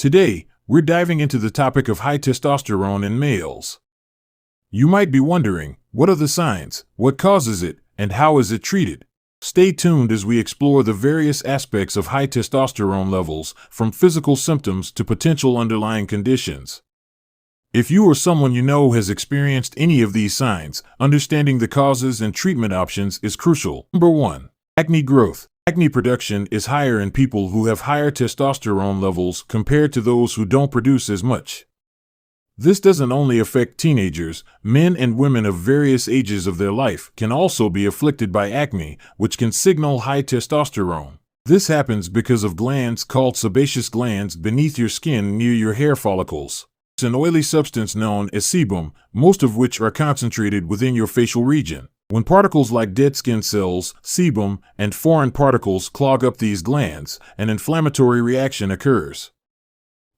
Today, we're diving into the topic of high testosterone in males. You might be wondering, what are the signs, what causes it, and how is it treated? Stay tuned as we explore the various aspects of high testosterone levels, from physical symptoms to potential underlying conditions. If you or someone you know has experienced any of these signs, understanding the causes and treatment options is crucial. Number 1. Acne growth. Acne production is higher in people who have higher testosterone levels compared to those who don't produce as much. This doesn't only affect teenagers. Men and women of various ages of their life can also be afflicted by acne, which can signal high testosterone. This happens because of glands called sebaceous glands beneath your skin near your hair follicles. It's an oily substance known as sebum, most of which are concentrated within your facial region. When particles like dead skin cells, sebum, and foreign particles clog up these glands, an inflammatory reaction occurs.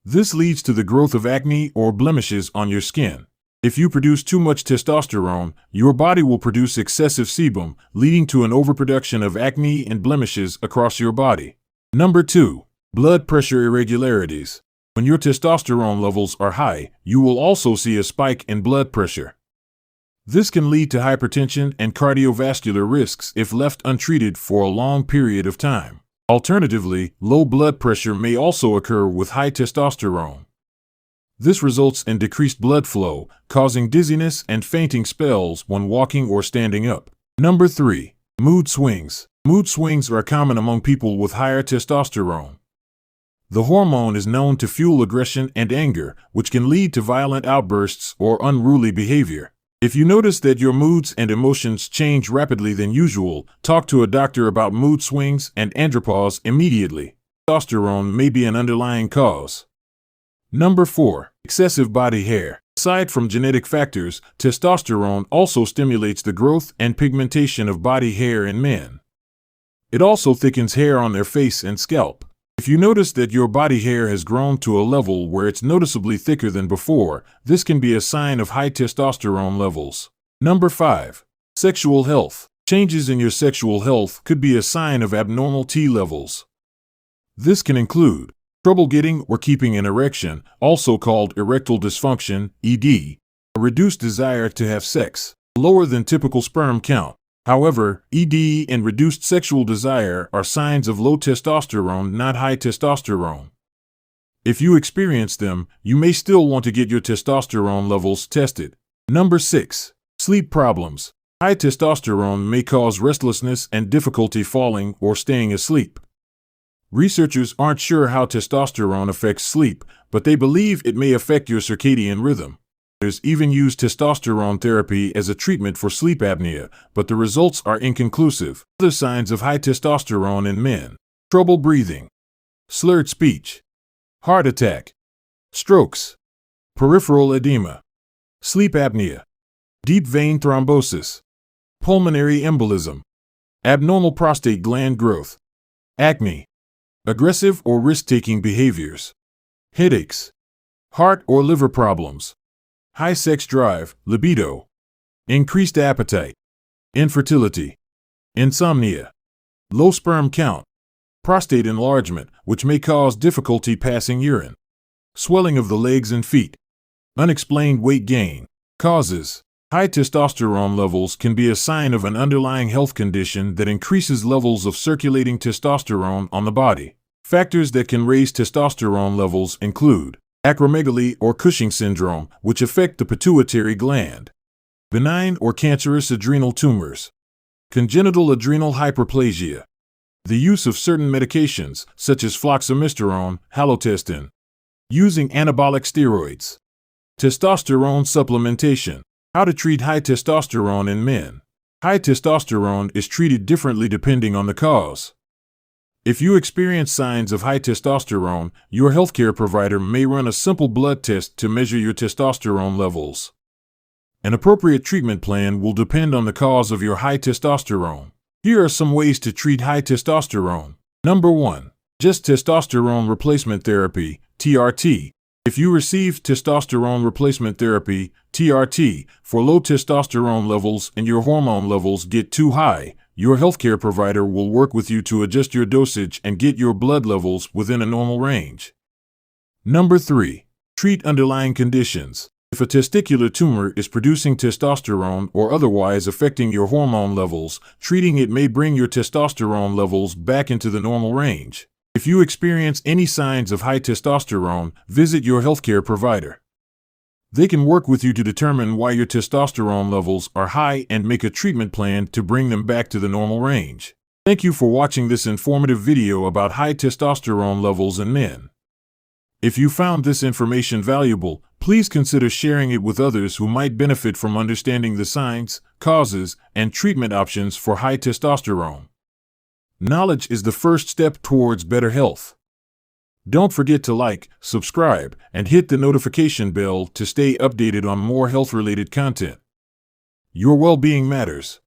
This leads to the growth of acne or blemishes on your skin. If you produce too much testosterone, your body will produce excessive sebum, leading to an overproduction of acne and blemishes across your body. Number 2. Blood pressure irregularities. When your testosterone levels are high, you will also see a spike in blood pressure. This can lead to hypertension and cardiovascular risks if left untreated for a long period of time. Alternatively, low blood pressure may also occur with high testosterone. This results in decreased blood flow, causing dizziness and fainting spells when walking or standing up. Number 3. Mood swings. Mood swings are common among people with higher testosterone. The hormone is known to fuel aggression and anger, which can lead to violent outbursts or unruly behavior. If you notice that your moods and emotions change rapidly than usual, talk to a doctor about mood swings and andropause immediately. Testosterone may be an underlying cause. Number 4. Excessive body hair. Aside from genetic factors, testosterone also stimulates the growth and pigmentation of body hair in men. It also thickens hair on their face and scalp. If you notice that your body hair has grown to a level where it's noticeably thicker than before, this can be a sign of high testosterone levels. Number 5. Sexual health. Changes in your sexual health could be a sign of abnormal T levels. This can include trouble getting or keeping an erection, also called erectile dysfunction, ED, a reduced desire to have sex, lower than typical sperm count. However, ED and reduced sexual desire are signs of low testosterone, not high testosterone. If you experience them, you may still want to get your testosterone levels tested. Number 6. Sleep problems. High testosterone may cause restlessness and difficulty falling or staying asleep. Researchers aren't sure how testosterone affects sleep, but they believe it may affect your circadian rhythm. Others even use testosterone therapy as a treatment for sleep apnea, but the results are inconclusive. Other signs of high testosterone in men: trouble breathing, slurred speech, heart attack, strokes, peripheral edema, sleep apnea, deep vein thrombosis, pulmonary embolism, abnormal prostate gland growth, acne, aggressive or risk-taking behaviors, headaches, heart or liver problems, high sex drive, libido, increased appetite, infertility, insomnia, low sperm count, prostate enlargement, which may cause difficulty passing urine, swelling of the legs and feet, unexplained weight gain. Causes: high testosterone levels can be a sign of an underlying health condition that increases levels of circulating testosterone on the body. Factors that can raise testosterone levels include acromegaly or Cushing syndrome, which affect the pituitary gland, benign or cancerous adrenal tumors, congenital adrenal hyperplasia, the use of certain medications, such as floxamisterone, halotestin, using anabolic steroids, testosterone supplementation. How to treat high testosterone in men. High testosterone is treated differently depending on the cause. If you experience signs of high testosterone, your healthcare provider may run a simple blood test to measure your testosterone levels. An appropriate treatment plan will depend on the cause of your high testosterone. Here are some ways to treat high testosterone. Number 1. Just testosterone replacement therapy, TRT. If you receive testosterone replacement therapy, TRT, for low testosterone levels and your hormone levels get too high, your healthcare provider will work with you to adjust your dosage and get your blood levels within a normal range. Number 3. Treat underlying conditions. If a testicular tumor is producing testosterone or otherwise affecting your hormone levels, treating it may bring your testosterone levels back into the normal range. If you experience any signs of high testosterone, visit your healthcare provider. They can work with you to determine why your testosterone levels are high and make a treatment plan to bring them back to the normal range. Thank you for watching this informative video about high testosterone levels in men. If you found this information valuable, please consider sharing it with others who might benefit from understanding the signs, causes, and treatment options for high testosterone. Knowledge is the first step towards better health. Don't forget to like, subscribe, and hit the notification bell to stay updated on more health-related content. Your well-being matters.